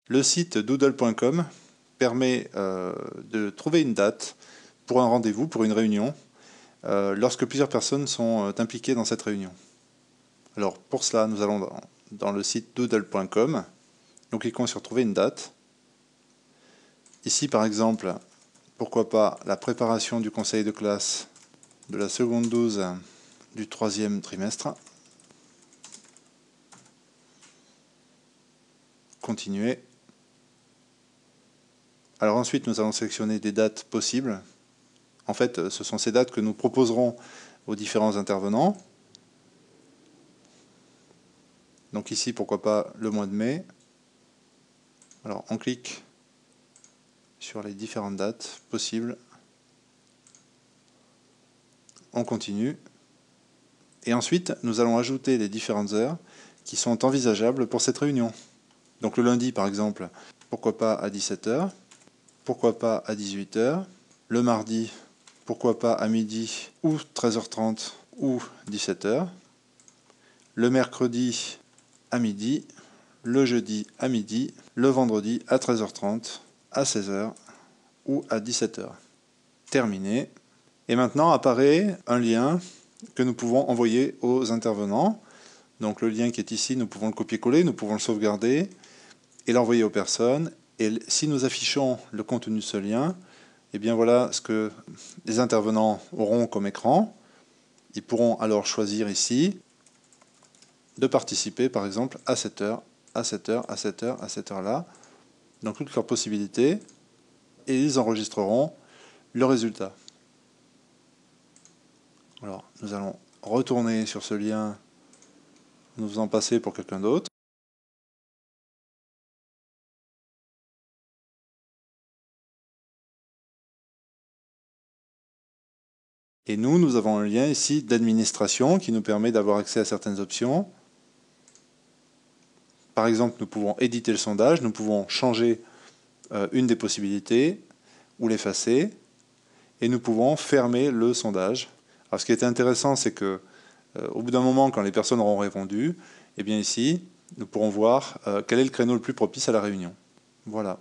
Le site doodle.com permet de trouver une date pour un rendez-vous, pour une réunion, lorsque plusieurs personnes sont impliquées dans cette réunion. Alors pour cela, nous allons dans le site doodle.com, nous cliquons sur trouver une date. Ici par exemple, pourquoi pas la préparation du conseil de classe de la seconde 12 du 3e trimestre. Continuer. Alors ensuite, nous allons sélectionner des dates possibles. En fait, ce sont ces dates que nous proposerons aux différents intervenants. Donc ici, pourquoi pas le mois de mai. Alors on clique sur les différentes dates possibles. On continue. Et ensuite, nous allons ajouter les différentes heures qui sont envisageables pour cette réunion. Donc le lundi, par exemple, pourquoi pas à 17 h, pourquoi pas à 18 h. Le mardi, pourquoi pas à midi ou 13h30 ou 17 h. Le mercredi à midi, le jeudi à midi, le vendredi à 13h30, à 16 h ou à 17 h. Terminé. Et maintenant apparaît un lien que nous pouvons envoyer aux intervenants. Donc le lien qui est ici, nous pouvons le copier-coller, nous pouvons le sauvegarder et l'envoyer aux personnes. Et si nous affichons le contenu de ce lien, et bien voilà ce que les intervenants auront comme écran. Ils pourront alors choisir ici de participer par exemple à cette heure, à cette heure, à cette heure, à cette heure-là. Donc toutes leurs possibilités. Et ils enregistreront le résultat. Alors nous allons retourner sur ce lien, nous faisant passer pour quelqu'un d'autre. Et nous avons un lien ici d'administration qui nous permet d'avoir accès à certaines options. Par exemple, nous pouvons éditer le sondage, nous pouvons changer une des possibilités ou l'effacer, et nous pouvons fermer le sondage. Alors ce qui est intéressant, c'est que au bout d'un moment, quand les personnes auront répondu, eh bien ici, nous pourrons voir quel est le créneau le plus propice à la réunion. Voilà.